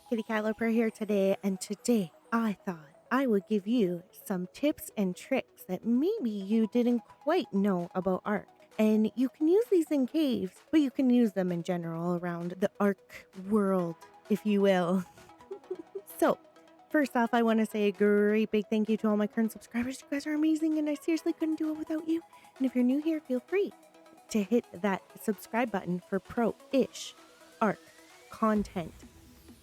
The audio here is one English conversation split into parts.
Kitty Caliper here today, and today I thought I would give you some tips and tricks that maybe you didn't quite know about Ark. And you can use these in caves, but you can use them in general around the Ark world, if you will. So, first off, I want to say a great big thank you to all my current subscribers. You guys are amazing, and I seriously couldn't do it without you. And if you're new here, feel free to hit that subscribe button for pro-ish Ark content.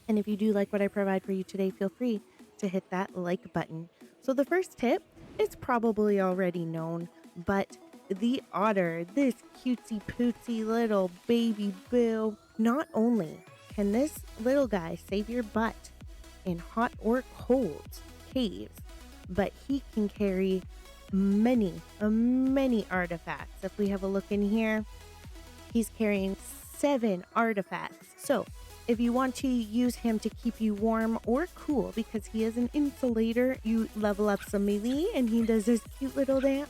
And if you do like what I provide for you today, feel free to hit that like button. So the first tip is probably already known, but the otter, this cutesy pootsy little baby boo, not only can this little guy save your butt in hot or cold caves, but he can carry many artifacts. If we have a look in here, he's carrying 7 artifacts. So if you want to use him to keep you warm or cool, because he is an insulator, you level up some melee and he does this cute little dance.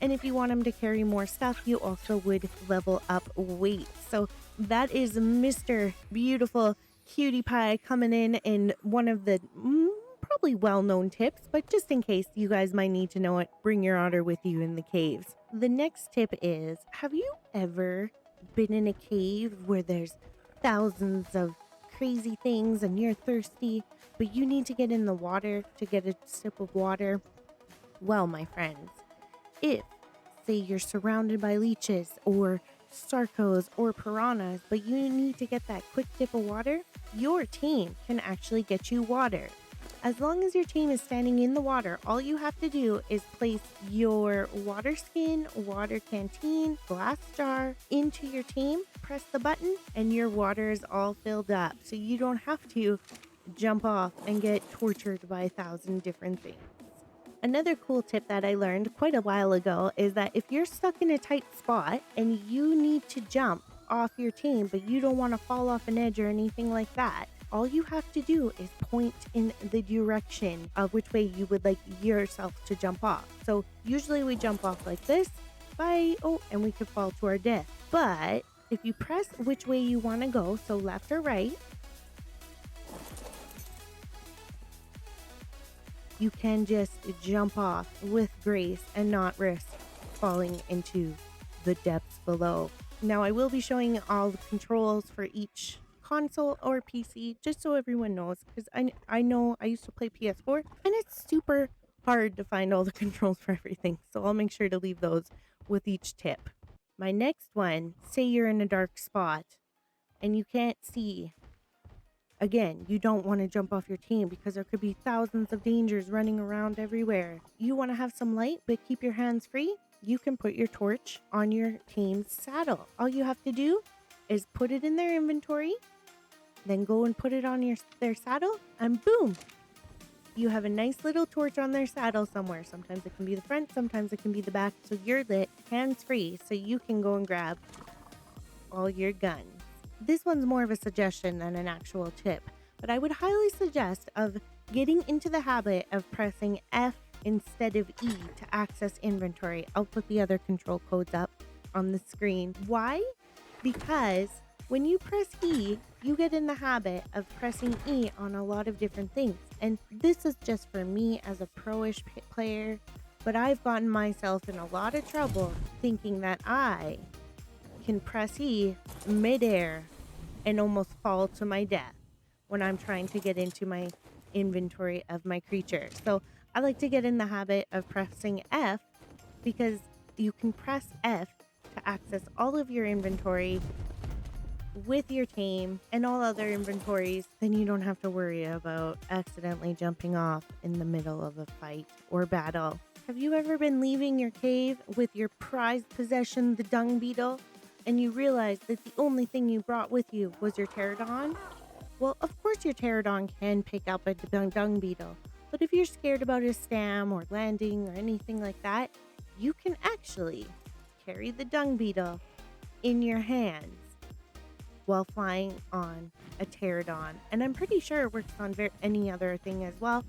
And if you want him to carry more stuff, you also would level up weight. So that is Mr. Beautiful Cutie Pie coming in one of the probably well-known tips, but just in case you guys might need to know it, bring your otter with you in the caves. The next tip is, have you ever been in a cave where there's thousands of crazy things and you're thirsty, but you need to get in the water to get a sip of water? Well, my friends, if, say, you're surrounded by leeches or sarcos or piranhas, but you need to get that quick dip of water, your team can actually get you water. As long as your team is standing in the water, all you have to do is place your water skin, water canteen, glass jar into your team, press the button, and your water is all filled up. So you don't have to jump off and get tortured by 1,000 different things. Another cool tip that I learned quite a while ago is that if you're stuck in a tight spot and you need to jump off your team, but you don't want to fall off an edge or anything like that, all you have to do is point in the direction of which way you would like yourself to jump off. So usually we jump off like this, and we could fall to our death. But if you press which way you want to go, so left or right, you can just jump off with grace and not risk falling into the depths below. Now I will be showing all the controls for each console or PC, just so everyone knows, because I know I used to play PS4 and it's super hard to find all the controls for everything, so I'll make sure to leave those with each tip. My next one, say you're in a dark spot and you can't see. Again, you don't want to jump off your team because there could be thousands of dangers running around everywhere. You want to have some light but keep your hands free? You can put your torch on your team's saddle. All you have to do is put it in their inventory, then go and put it on their saddle, and boom! You have a nice little torch on their saddle somewhere. Sometimes it can be the front, sometimes it can be the back, so you're lit, hands-free, so you can go and grab all your guns. This one's more of a suggestion than an actual tip, but I would highly suggest of getting into the habit of pressing F instead of E to access inventory. I'll put the other control codes up on the screen. Why? Because when you press E, you get in the habit of pressing E on a lot of different things. And this is just for me as a pro-ish player, but I've gotten myself in a lot of trouble thinking that I can press E midair and almost fall to my death when I'm trying to get into my inventory of my creature. So I like to get in the habit of pressing F, because you can press F to access all of your inventory with your team and all other inventories. Then you don't have to worry about accidentally jumping off in the middle of a fight or battle. Have you ever been leaving your cave with your prized possession, the dung beetle, and you realize that the only thing you brought with you was your pterodon? Well, of course your pterodon can pick up a dung beetle, but if you're scared about a stam or landing or anything like that, you can actually carry the dung beetle in your hands while flying on a pterodon. And I'm pretty sure it works on any other thing as well,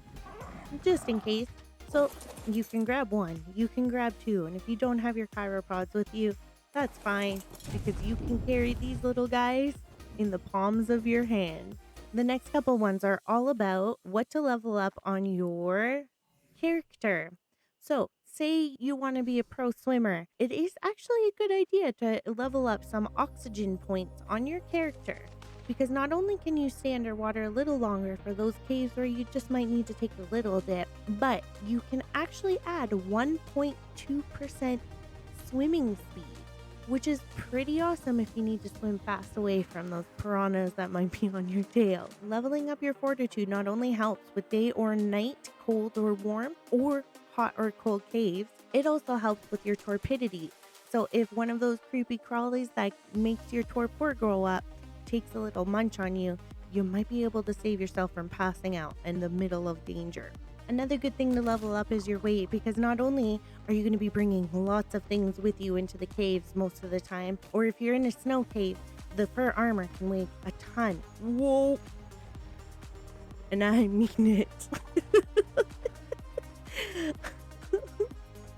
just in case. So you can grab one, you can grab two, and if you don't have your chiropods with you, that's fine, because you can carry these little guys in the palms of your hands. The next couple ones are all about what to level up on your character. So, say you want to be a pro swimmer, it is actually a good idea to level up some oxygen points on your character, because not only can you stay underwater a little longer for those caves where you just might need to take a little dip, but you can actually add 1.2% swimming speed, which is pretty awesome if you need to swim fast away from those piranhas that might be on your tail. Leveling up your fortitude not only helps with day or night, cold or warm, or hot or cold caves, it also helps with your torpidity. So if one of those creepy crawlies that makes your torpor grow up takes a little munch on you, you might be able to save yourself from passing out in the middle of danger. Another good thing to level up is your weight, because not only are you going to be bringing lots of things with you into the caves most of the time, or if you're in a snow cave, the fur armor can weigh a ton. Whoa! And I mean it.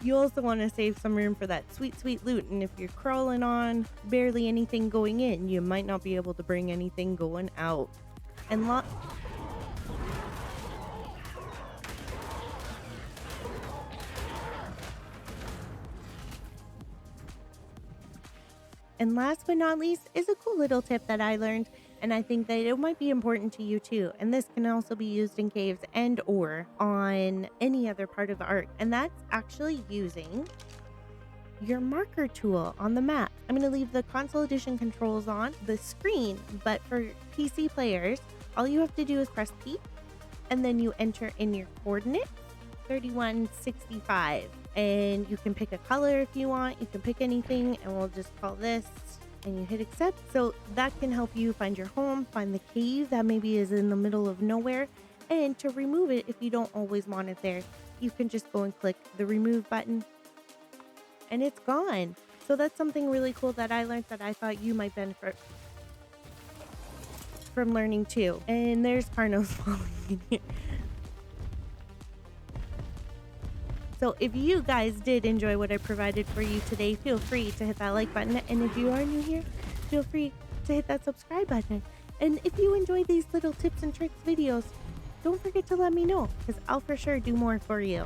You also want to save some room for that sweet, sweet loot, and if you're crawling on barely anything going in, you might not be able to bring anything going out. And And last but not least is a cool little tip that I learned, and I think that it might be important to you too. And this can also be used in caves and or on any other part of the Ark. And that's actually using your marker tool on the map. I'm going to leave the console edition controls on the screen, but for PC players, all you have to do is press P, and then you enter in your coordinates, 3165. And you can pick a color if you want. You can pick anything, and we'll just call this, and you hit accept. So that can help you find your home, find the cave that maybe is in the middle of nowhere. And to remove it, if you don't always want it there, you can just go and click the remove button and it's gone. So that's something really cool that I learned that I thought you might benefit from learning too. And there's Carno's falling in here. So if you guys did enjoy what I provided for you today, feel free to hit that like button. And if you are new here, feel free to hit that subscribe button. And if you enjoy these little tips and tricks videos, don't forget to let me know, because I'll for sure do more for you.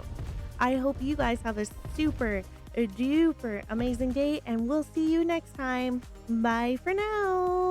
I hope you guys have a super duper amazing day, and we'll see you next time. Bye for now.